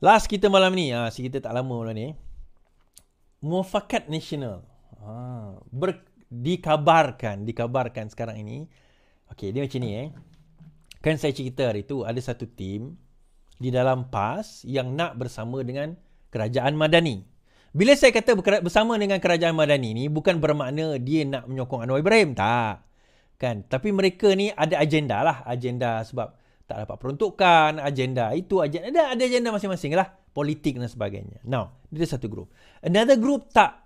Last kita malam ni, kita tak lama malam ni. Muafakat Nasional. Dikabarkan sekarang ini. Okey, dia macam ni Kan saya cerita hari tu ada satu tim di dalam PAS yang nak bersama dengan Kerajaan Madani. Bila saya kata bersama dengan Kerajaan Madani ni, bukan bermakna dia nak menyokong Anwar Ibrahim, tak. Kan? Tapi mereka ni ada agenda lah. Agenda sebab tak dapat peruntukan, agenda itu, agenda. Ada agenda masing-masing lah. Politik dan sebagainya. Now, dia satu grup. Another group tak.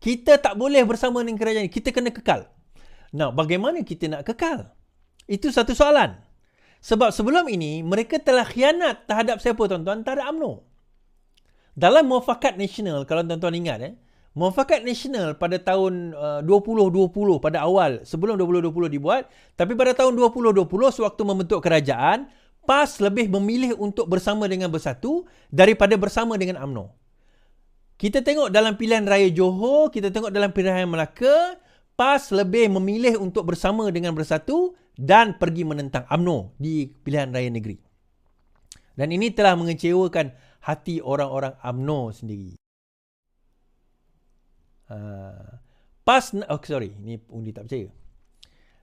Kita tak boleh bersama dengan kerajaan. Kita kena kekal. Now, bagaimana kita nak kekal? Itu satu soalan. Sebab sebelum ini, mereka telah khianat terhadap siapa tuan-tuan? Terhadap UMNO. Dalam Muafakat Nasional, kalau tuan-tuan ingat, Muafakat Nasional pada tahun 2020, pada awal, sebelum 2020 dibuat, tapi pada tahun 2020, sewaktu membentuk kerajaan, PAS lebih memilih untuk bersama dengan Bersatu daripada bersama dengan UMNO. Kita tengok dalam pilihan raya Johor, kita tengok dalam pilihan Melaka, PAS lebih memilih untuk bersama dengan Bersatu dan pergi menentang UMNO di pilihan raya negeri. Dan ini telah mengecewakan hati orang-orang UMNO sendiri. PAS, ni undi tak percaya.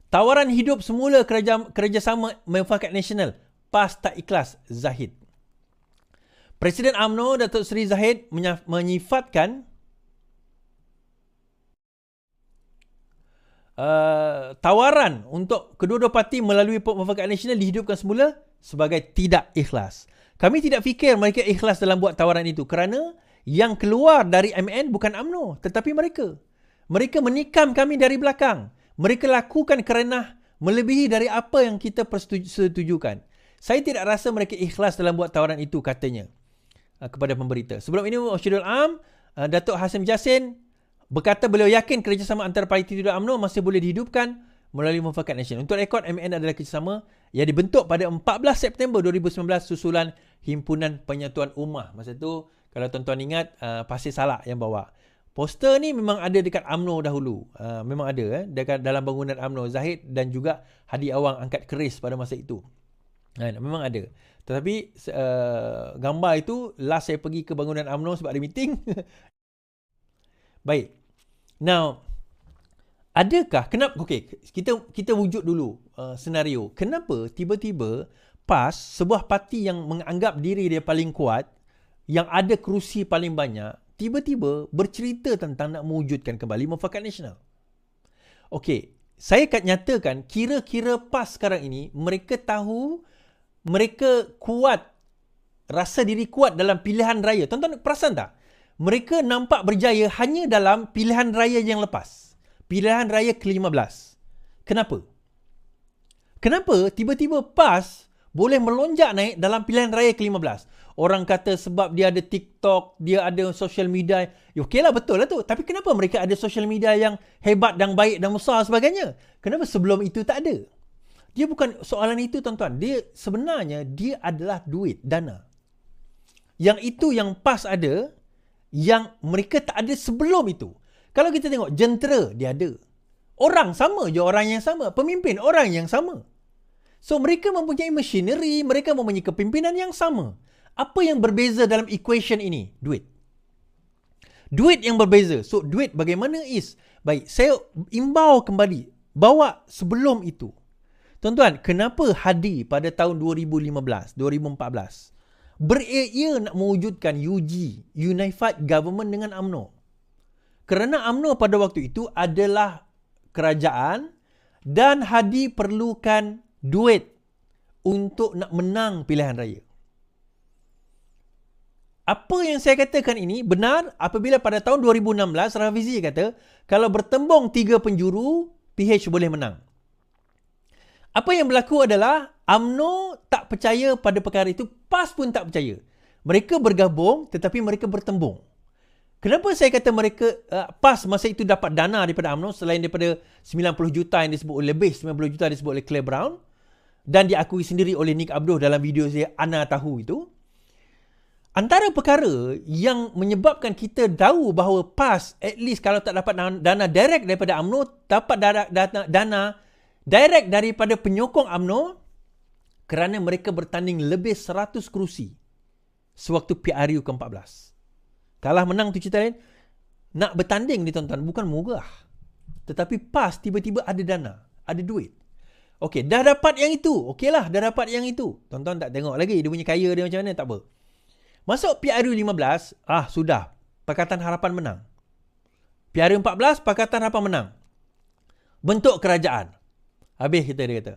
Tawaran hidup semula kerjasama Muafakat Nasional, PAS tak ikhlas, Zahid. Presiden UMNO Datuk Seri Zahid menyifatkan tawaran untuk kedua-dua parti melalui Muafakat Nasional dihidupkan semula sebagai tidak ikhlas. Kami tidak fikir mereka ikhlas dalam buat tawaran itu kerana yang keluar dari MN bukan UMNO tetapi mereka. Mereka menikam kami dari belakang. Mereka lakukan kerana melebihi dari apa yang kita setujukan. Saya tidak rasa mereka ikhlas dalam buat tawaran itu, katanya kepada pemberita. Sebelum ini, Syedul Am Datuk Hasim Jassin berkata beliau yakin kerjasama antara parti dan UMNO masih boleh dihidupkan melalui Muafakat Nasional. Untuk rekod, MN adalah kerjasama yang dibentuk pada 14 September 2019 susulan Himpunan Penyatuan Ummah. Masa tu, kalau tuan-tuan ingat, Pasir Salak yang bawa. Poster ni memang ada dekat UMNO dahulu. Memang ada dekat dalam bangunan UMNO. Zahid dan juga Hadi Awang angkat keris pada masa itu. Memang ada. Tetapi gambar itu last saya pergi ke bangunan UMNO sebab ada meeting. Baik. Now, adakah kita wujud dulu senario. Kenapa tiba-tiba PAS, sebuah parti yang menganggap diri dia paling kuat, yang ada kerusi paling banyak, tiba-tiba bercerita tentang nak mewujudkan kembali Muafakat Nasional. Okey, saya akan nyatakan kira-kira PAS sekarang ini mereka tahu mereka kuat, rasa diri kuat dalam pilihan raya. Tuan-tuan perasan tak? Mereka nampak berjaya hanya dalam pilihan raya yang lepas. Pilihan raya ke-15. Kenapa? Kenapa tiba-tiba PAS boleh melonjak naik dalam pilihan raya ke-15? Orang kata sebab dia ada TikTok, dia ada social media. Okeylah, betul lah tu. Tapi kenapa mereka ada social media yang hebat dan baik dan besar sebagainya? Kenapa sebelum itu tak ada? Dia bukan soalan itu, tuan-tuan. Sebenarnya dia adalah duit, dana. Yang itu yang PAS ada, yang mereka tak ada sebelum itu. Kalau kita tengok jentera, dia ada. Orang sama je, orang yang sama. Pemimpin, orang yang sama. So, mereka mempunyai machinery, mereka mempunyai kepimpinan yang sama. Apa yang berbeza dalam equation ini? Duit. Duit yang berbeza. So, duit bagaimana is? Baik, saya imbau kembali. Bawa sebelum itu. Tuan-tuan, kenapa Hadi pada tahun 2015, 2014 beria nak mewujudkan UG, Unified Government dengan UMNO? Kerana UMNO pada waktu itu adalah kerajaan dan Hadi perlukan duit untuk nak menang pilihan raya. Apa yang saya katakan ini benar apabila pada tahun 2016 Rafizi kata kalau bertembung 3 penjuru, PH boleh menang. Apa yang berlaku adalah UMNO tak percaya pada perkara itu, PAS pun tak percaya. Mereka bergabung tetapi mereka bertembung. Kenapa saya kata mereka PAS masa itu dapat dana daripada UMNO selain daripada 90 juta yang disebut oleh lebih 90 juta disebut oleh Claire Brown dan diakui sendiri oleh Nick Abduh dalam video saya Ana Tahu itu. Antara perkara yang menyebabkan kita tahu bahawa PAS at least kalau tak dapat dana direct daripada UMNO, dapat dana direct daripada penyokong UMNO kerana mereka bertanding lebih 100 kerusi. sewaktu PRU ke-14. Kalah menang tu cerita lain. Nak bertanding ni tuan-tuan bukan murah. Tetapi PAS tiba-tiba ada dana, ada duit. Okey, dah dapat yang itu. Okeylah, dah dapat yang itu. Tuan-tuan tak tengok lagi dia punya kaya dia macam mana, tak apa. Masuk PRU 15, sudah. Pakatan Harapan menang. PRU 14, Pakatan Harapan menang. Bentuk kerajaan. Habis dia kata.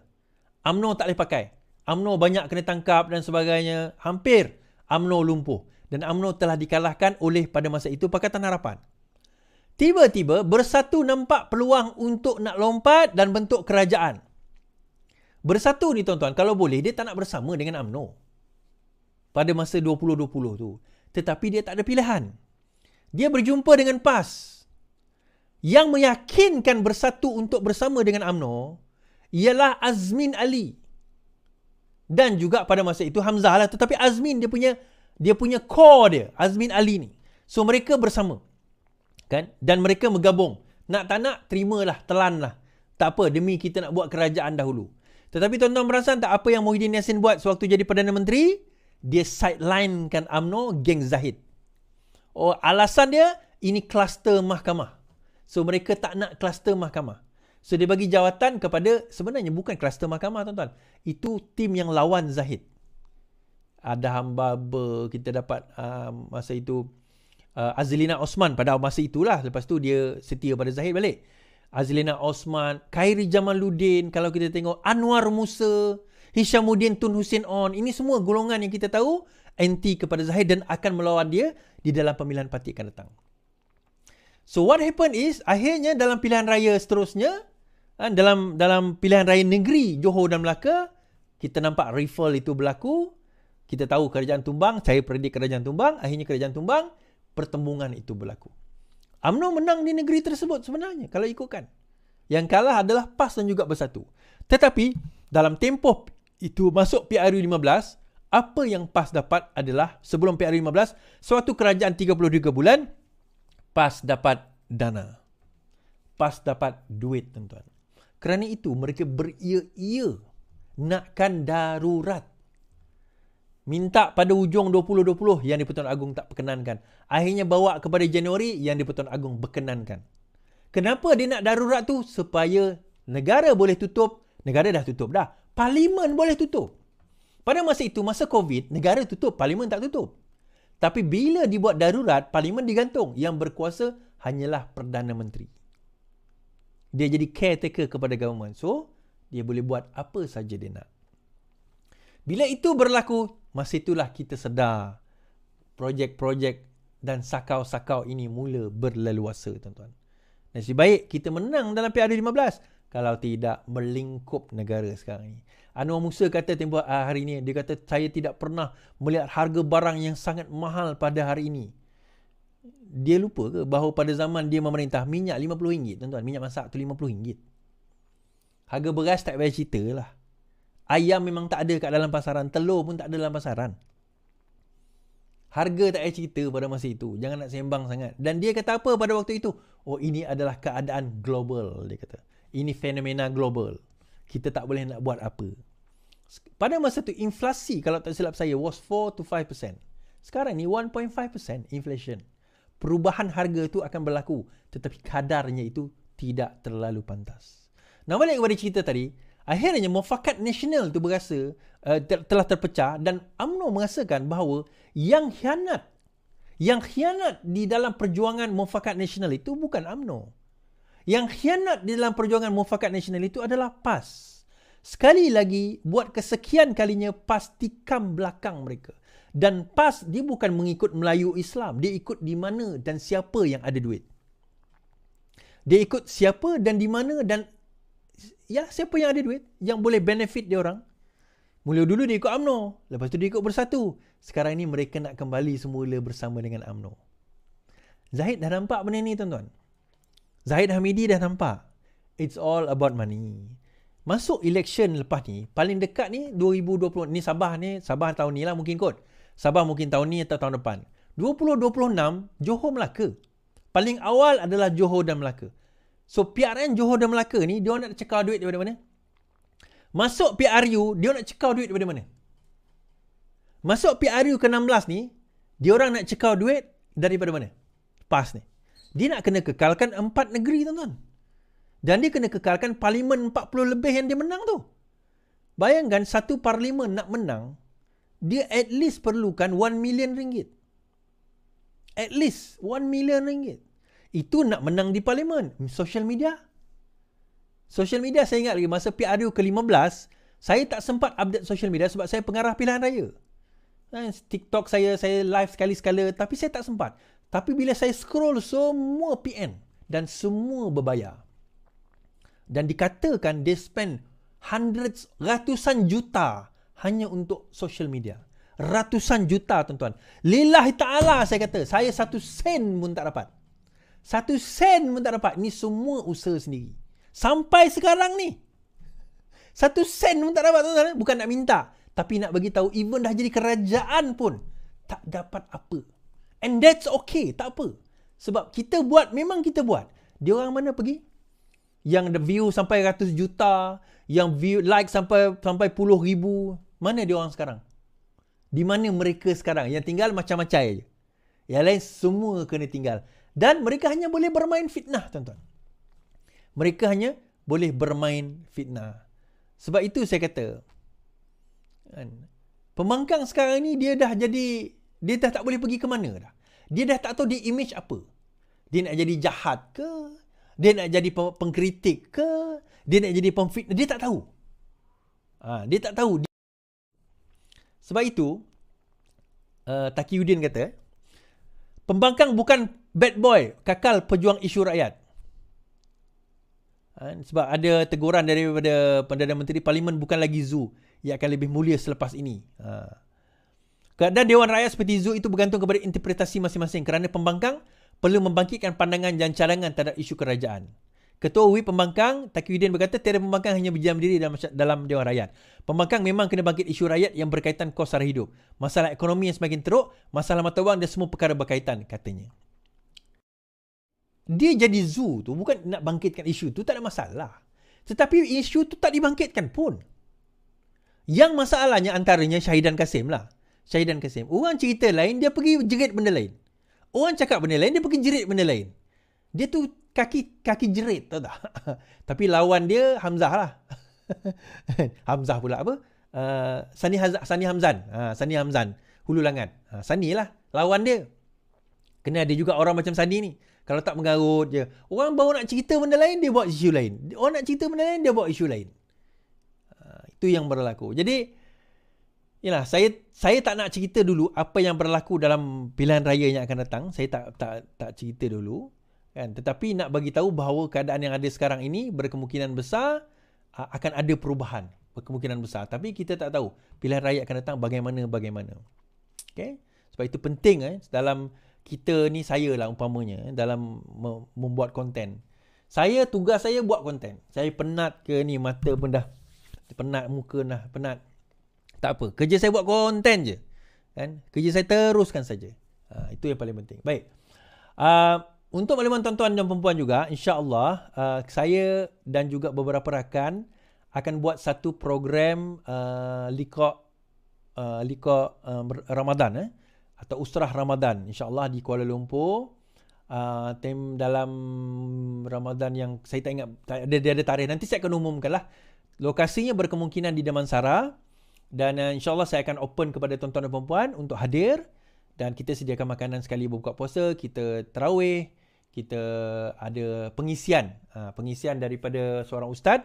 UMNO tak boleh pakai. UMNO banyak kena tangkap dan sebagainya. Hampir UMNO lumpuh. Dan UMNO telah dikalahkan oleh pada masa itu Pakatan Harapan. Tiba-tiba Bersatu nampak peluang untuk nak lompat dan bentuk kerajaan. Bersatu ni tuan-tuan, kalau boleh dia tak nak bersama dengan UMNO pada masa 2020 tu. Tetapi dia tak ada pilihan. Dia berjumpa dengan PAS. Yang meyakinkan Bersatu untuk bersama dengan UMNO ialah Azmin Ali. Dan juga pada masa itu Hamzah lah. Tetapi Azmin dia punya core dia, Azmin Ali ni. So mereka bersama. Kan? Dan mereka bergabung. Nak tak nak, terimalah, telanlah. Tak apa, demi kita nak buat kerajaan dahulu. Tetapi tuan-tuan perasan tak apa yang Muhyiddin Yassin buat sewaktu jadi Perdana Menteri? Dia sidelinekan UMNO, geng Zahid. Alasan dia, ini kluster mahkamah. So mereka tak nak kluster mahkamah. So dia bagi jawatan kepada, sebenarnya bukan kluster mahkamah tuan-tuan. Itu tim yang lawan Zahid. Ada hamba kita dapat masa itu Azlina Osman pada masa itulah. Lepas tu dia setia pada Zahid balik. Azlina Osman, Khairi Jamaluddin, kalau kita tengok Anwar Musa, Hishamuddin Tun Hussein On, ini semua golongan yang kita tahu anti kepada Zahid dan akan melawan dia di dalam pemilihan parti akan datang. So what happened is, akhirnya dalam pilihan raya seterusnya, dalam pilihan raya negeri Johor dan Melaka, kita nampak rival itu berlaku. Kita tahu kerajaan tumbang, saya predik kerajaan tumbang, akhirnya kerajaan tumbang, pertembungan itu berlaku. UMNO menang di negeri tersebut sebenarnya kalau ikutkan. Yang kalah adalah PAS dan juga Bersatu. Tetapi dalam tempoh itu masuk PRU 15, apa yang PAS dapat adalah sebelum PRU 15, suatu kerajaan 33 bulan, PAS dapat dana. PAS dapat duit tuan-tuan. Kerana itu mereka beria-ia nakkan darurat. Minta pada hujung 2020 yang di-Pertuan Agong tak perkenankan. Akhirnya bawa kepada Januari yang di-Pertuan Agong berkenankan. Kenapa dia nak darurat tu? Supaya negara boleh tutup. Negara dah tutup dah. Parlimen boleh tutup. Pada masa itu, masa COVID, negara tutup, parlimen tak tutup. Tapi bila dibuat darurat, parlimen digantung. Yang berkuasa hanyalah Perdana Menteri. Dia jadi caretaker kepada government. So, dia boleh buat apa saja dia nak. Bila itu berlaku, masa itulah kita sedar projek-projek dan sakau-sakau ini mula berleluasa, tuan-tuan. Nasib baik kita menang dalam PRU 15. Kalau tidak, melingkup negara sekarang ini. Anwar Musa kata tempoh hari ini, dia kata saya tidak pernah melihat harga barang yang sangat mahal pada hari ini. Dia lupa ke bahawa pada zaman dia memerintah, minyak RM50, tuan-tuan. Minyak masak tu RM50. Harga beras tak payah cerita lah. Ayam memang tak ada kat dalam pasaran. Telur pun tak ada dalam pasaran. Harga tak payah cerita pada masa itu. Jangan nak sembang sangat. Dan dia kata apa pada waktu itu? Oh, ini adalah keadaan global, dia kata. Ini fenomena global. Kita tak boleh nak buat apa. Pada masa itu inflasi, kalau tak silap saya, was 4 to 5%. Sekarang ni 1.5% inflation. Perubahan harga itu akan berlaku. Tetapi kadarnya itu tidak terlalu pantas. Nah, balik kepada cerita tadi. Akhirnya mufakat nasional itu berasa telah terpecah dan UMNO merasakan bahawa yang khianat di dalam perjuangan mufakat nasional itu bukan UMNO. Yang khianat di dalam perjuangan mufakat nasional itu adalah PAS. Sekali lagi, buat kesekian kalinya PAS tikam belakang mereka. Dan PAS dia bukan mengikut Melayu Islam, dia ikut di mana dan siapa yang ada duit. Dia ikut siapa dan di mana dan ya, siapa yang ada duit, yang boleh benefit dia orang. Mula dulu dia ikut UMNO, lepas tu dia ikut Bersatu. Sekarang ni mereka nak kembali semula bersama dengan UMNO. Zahid dah nampak benda ni, tuan-tuan. Zahid Hamidi dah nampak. It's all about money. Masuk election lepas ni, paling dekat ni 2020, ni Sabah tahun ni lah mungkin kot. Sabah mungkin tahun ni atau tahun depan. 2026, Johor Melaka. Paling awal adalah Johor dan Melaka. So PRN Johor dan Melaka ni, dia nak cekal duit daripada mana? Masuk PRU, dia nak cekal duit daripada mana? Masuk PRU ke-16 ni, dia orang nak cekau duit daripada mana? PAS ni. Dia nak kena kekalkan 4 negeri, tuan-tuan. Dan dia kena kekalkan parlimen 40 lebih yang dia menang tu. Bayangkan satu parlimen nak menang, dia at least perlukan 1 million ringgit. At least 1 million ringgit. Itu nak menang di parlimen. Social media. Social media saya ingat lagi masa PRU ke-15, saya tak sempat update social media sebab saya pengarah pilihan raya. TikTok saya live sekali-sekala, tapi saya tak sempat. Tapi bila saya scroll semua PN dan semua berbayar. Dan dikatakan dia spend ratusan juta hanya untuk social media. Ratusan juta, tuan-tuan. Lillahi ta'ala saya kata, saya 1 sen pun tak dapat. 1 sen pun tak dapat. Ni semua usaha sendiri. Sampai sekarang ni. 1 sen pun tak dapat, tuan-tuan. Bukan nak minta. Tapi nak bagi tahu, even dah jadi kerajaan pun tak dapat apa. And that's okay, tak apa. Sebab kita buat, memang kita buat. Dia orang mana pergi? Yang the view sampai ratus juta, yang view like sampai puluh ribu. Mana dia orang sekarang? Di mana mereka sekarang? Yang tinggal macam-macam je. Yang lain semua kena tinggal. Dan mereka hanya boleh bermain fitnah, tuan-tuan. Mereka hanya boleh bermain fitnah. Sebab itu saya kata, pembangkang sekarang ni dia dah tak boleh pergi ke mana dah. Dia dah tak tahu dia image apa. Dia nak jadi jahat ke? Dia nak jadi pengkritik ke? Dia nak jadi pemfitnah? Dia tak tahu. Dia tak tahu. Sebab itu, Taqiyuddin kata, pembangkang bukan bad boy, kakal pejuang isu rakyat. Sebab ada teguran daripada Perdana Menteri, Parlimen bukan lagi zoo. Ia akan lebih mulia selepas ini. Keadaan Dewan Rakyat seperti zoo itu bergantung kepada interpretasi masing-masing kerana pembangkang perlu membangkitkan pandangan dan cadangan terhadap isu kerajaan. Ketua WIP Pembangkang, Taqiyuddin berkata, tiada pembangkang hanya berdiam diri dalam Dewan Rakyat. Pembangkang memang kena bangkit isu rakyat yang berkaitan kos sara hidup. Masalah ekonomi yang semakin teruk, masalah mata wang dan semua perkara berkaitan, katanya. Dia jadi zoo tu bukan nak bangkitkan isu tu, tak ada masalah. Tetapi isu tu tak dibangkitkan pun. Yang masalahnya antaranya Syahidan Kasim lah. Syahidan Kasim. Orang cerita lain, dia pergi jerit benda lain. Orang cakap benda lain, dia pergi jerit benda lain. Dia tu kaki jerit, tahu tak? Tapi lawan dia Hamzah lah. Hamzah pula apa? Sani Hamzan. Sani Hamzan. Hulu Langat. Sani lah lawan dia. Kena ada juga orang macam Sani ni. Kalau tak mengarut je. Orang baru nak cerita benda lain, dia buat isu lain. Orang nak cerita benda lain, dia buat isu lain. Itu yang berlaku. Jadi, yalah, saya tak nak cerita dulu apa yang berlaku dalam pilihan raya yang akan datang. Saya tak cerita dulu. Kan? Tetapi nak bagi tahu bahawa keadaan yang ada sekarang ini berkemungkinan besar akan ada perubahan. Berkemungkinan besar. Tapi kita tak tahu pilihan raya akan datang bagaimana. Okay? Sebab itu penting dalam kita ni, saya lah umpamanya, dalam membuat konten. Tugas saya buat konten. Saya penat ke ni, mata pun dah penat, muka dah penat. Tak apa. Kerja saya buat konten je. Kan? Kerja saya teruskan saja. Itu yang paling penting. Baik. Untuk makluman tuan-tuan dan perempuan juga, insya-Allah saya dan juga beberapa rakan akan buat satu program liqa Ramadan atau usrah Ramadan, insya-Allah di Kuala Lumpur. Dalam Ramadan yang saya tak ingat, dia ada tarikh, nanti saya akan umumkanlah. Lokasinya berkemungkinan di Damansara dan insya-Allah saya akan open kepada tuan-tuan dan perempuan untuk hadir, dan kita sediakan makanan sekali berbuka puasa, kita tarawih, kita ada pengisian daripada seorang ustaz,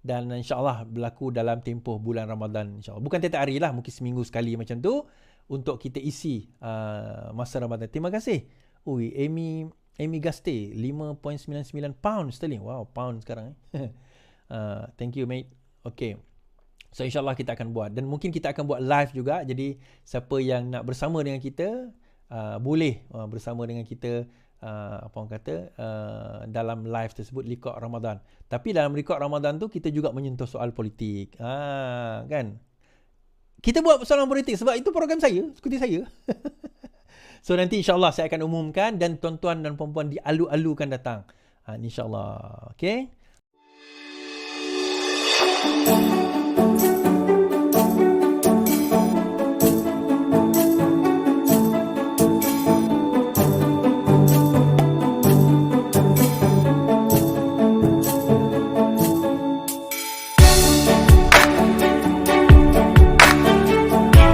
dan insya-Allah berlaku dalam tempoh bulan Ramadan, insya-Allah. Bukan tiap hari lah, mungkin seminggu sekali macam tu untuk kita isi masa Ramadan. Terima kasih. Amy Gaste, 5.99 pound sterling. Wow, pound sekarang. Thank you mate. Okay. So insyaAllah kita akan buat. Dan mungkin kita akan buat live juga. Jadi siapa yang nak bersama dengan kita, boleh bersama dengan kita, dalam live tersebut, liqa Ramadan. Tapi dalam liqa Ramadan tu kita juga menyentuh soal politik. Kan? Kita buat soalan politik sebab itu program saya, seperti saya. So nanti insyaAllah saya akan umumkan dan tuan-tuan dan perempuan dialu-alukan datang. InsyaAllah. Okay?